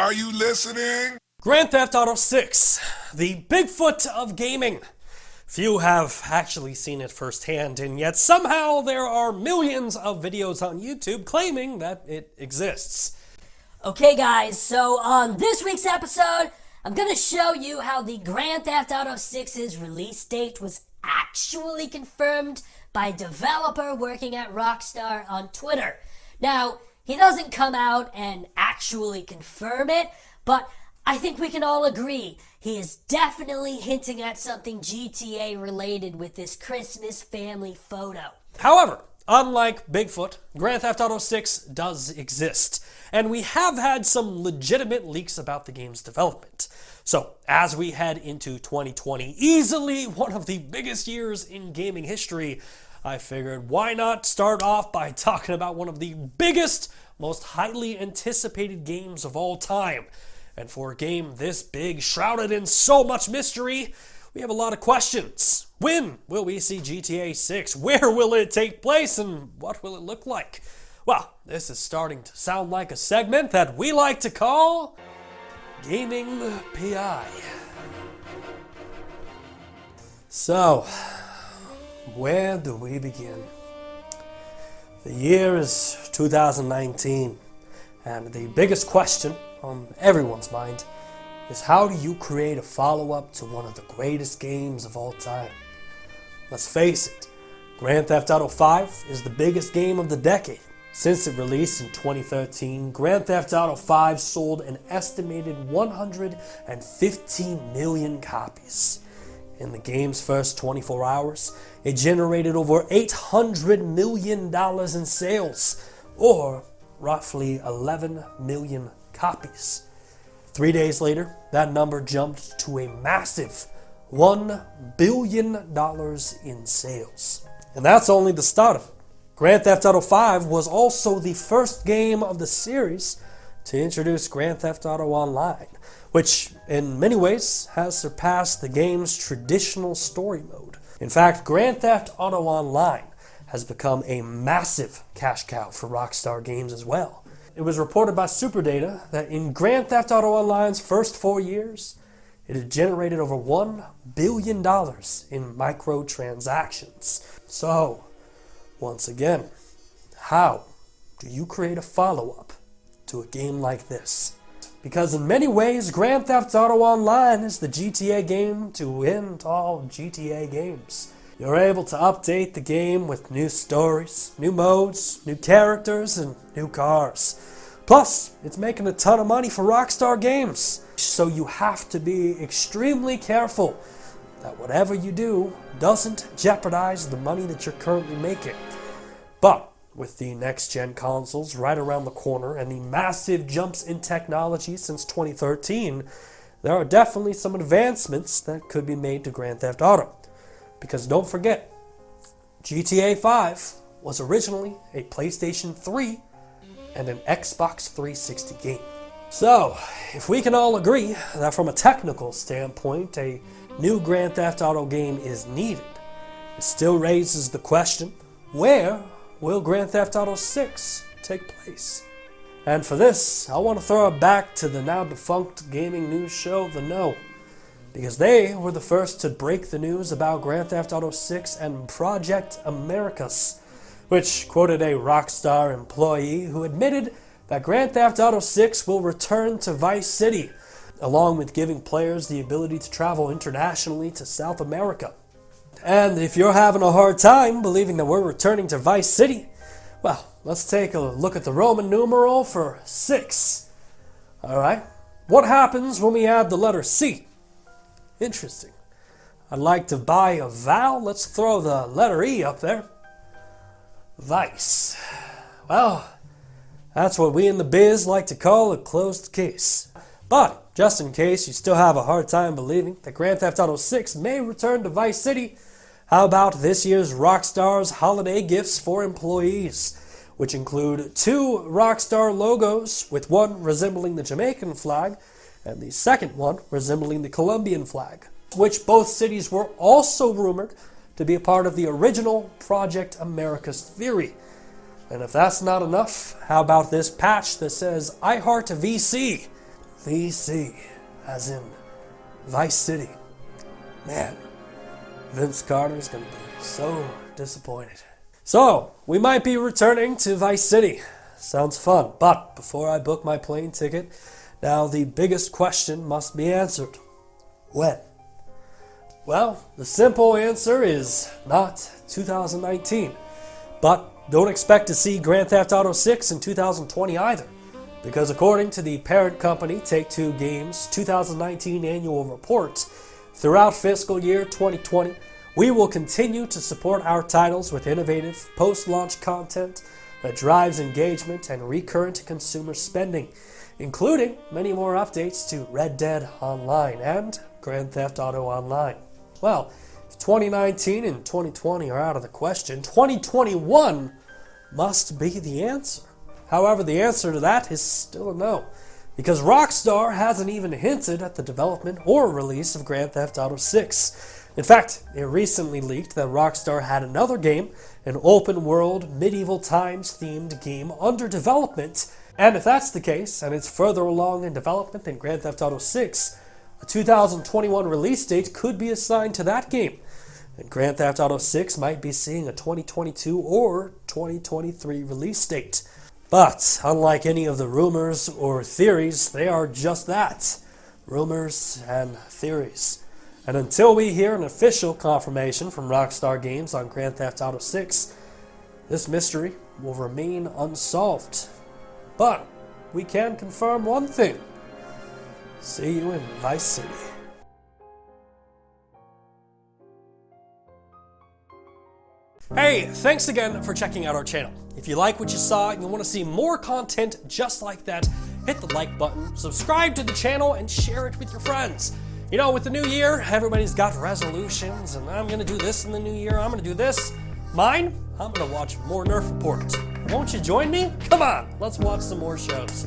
Are you listening? Grand Theft Auto 6, the Bigfoot of gaming. Few have actually seen it firsthand, and yet somehow there are millions of videos on YouTube claiming that it exists. Okay guys, so on this week's episode, I'm going to show you how the Grand Theft Auto 6's release date was actually confirmed by a developer working at Rockstar on Twitter. Now, he doesn't come out and actually confirm it, but I think we can all agree he is definitely hinting at something GTA related with this Christmas family photo. However, unlike Bigfoot, Grand Theft Auto 6 does exist, and we have had some legitimate leaks about the game's development. So, as we head into 2020, easily one of the biggest years in gaming history, I figured why not start off by talking about one of the biggest, most highly anticipated games of all time. And for a game this big, shrouded in so much mystery, we have a lot of questions. When will we see GTA 6? Where will it take place? And what will it look like? Well, this is starting to sound like a segment that we like to call Gaming PI. So, where do we begin? The year is 2019, and the biggest question on everyone's mind is how do you create a follow-up to one of the greatest games of all time? Let's face it, Grand Theft Auto 5 is the biggest game of the decade. Since it released in 2013, Grand Theft Auto 5 sold an estimated 115 million copies. In the game's first 24 hours, it generated over $800 million in sales, or roughly 11 million copies. 3 days later, that number jumped to a massive $1 billion in sales. And that's only the start of it. Grand Theft Auto 5 was also the first game of the series to introduce Grand Theft Auto Online, which in many ways has surpassed the game's traditional story mode. In fact, Grand Theft Auto Online has become a massive cash cow for Rockstar Games as well. It was reported by SuperData that in Grand Theft Auto Online's first 4 years, it had generated over $1 billion in microtransactions. So, once again, how do you create a follow-up to a game like this? Because in many ways, Grand Theft Auto Online is the GTA game to end all GTA games. You're able to update the game with new stories, new modes, new characters, and new cars. Plus, it's making a ton of money for Rockstar Games. So you have to be extremely careful that whatever you do doesn't jeopardize the money that you're currently making. But with the next-gen consoles right around the corner and the massive jumps in technology since 2013, there are definitely some advancements that could be made to Grand Theft Auto. Because don't forget, GTA 5 was originally a PlayStation 3 and an Xbox 360 game. So, if we can all agree that from a technical standpoint, a new Grand Theft Auto game is needed, it still raises the question, where will Grand Theft Auto 6 take place? And for this, I want to throw it back to the now defunct gaming news show, The Know, because they were the first to break the news about Grand Theft Auto 6 and Project Americas, which quoted a Rockstar employee who admitted that Grand Theft Auto 6 will return to Vice City, along with giving players the ability to travel internationally to South America. And if you're having a hard time believing that we're returning to Vice City, well, let's take a look at the Roman numeral for 6. Alright, what happens when we add the letter C? Interesting. I'd like to buy a vowel. Let's throw the letter E up there. Vice. Well, that's what we in the biz like to call a closed case. But, just in case you still have a hard time believing that Grand Theft Auto 6 may return to Vice City, how about this year's Rockstar's holiday gifts for employees, which include 2 Rockstar logos, with one resembling the Jamaican flag and the second one resembling the Colombian flag, which both cities were also rumored to be a part of the original Project Americas theory. And if that's not enough, how about this patch that says I Heart VC? VC, as in Vice City. Man, Vince Carter's gonna be so disappointed. So, we might be returning to Vice City. Sounds fun, but before I book my plane ticket, now the biggest question must be answered. When? Well, the simple answer is not 2019. But don't expect to see Grand Theft Auto 6 in 2020 either, because according to the parent company Take-Two Games' 2019 annual report, throughout fiscal year 2020, we will continue to support our titles with innovative post-launch content that drives engagement and recurrent consumer spending, including many more updates to Red Dead Online and Grand Theft Auto Online. Well, if 2019 and 2020 are out of the question, 2021 must be the answer. However, the answer to that is still a no, because Rockstar hasn't even hinted at the development or release of Grand Theft Auto 6. In fact, it recently leaked that Rockstar had another game, an open-world, medieval times-themed game under development, and if that's the case, and it's further along in development than Grand Theft Auto 6, a 2021 release date could be assigned to that game, and Grand Theft Auto 6 might be seeing a 2022 or 2023 release date. But, unlike any of the rumors or theories, they are just that, rumors and theories. And until we hear an official confirmation from Rockstar Games on Grand Theft Auto 6, this mystery will remain unsolved. But we can confirm one thing. See you in Vice City. Hey, thanks again for checking out our channel. If you like what you saw and you want to see more content just like that, hit the like button, subscribe to the channel, and share it with your friends. You know, with the new year, everybody's got resolutions, and I'm going to do this in the new year, I'm going to do this. Mine? I'm going to watch more Nerf Report. Won't you join me? Come on, let's watch some more shows.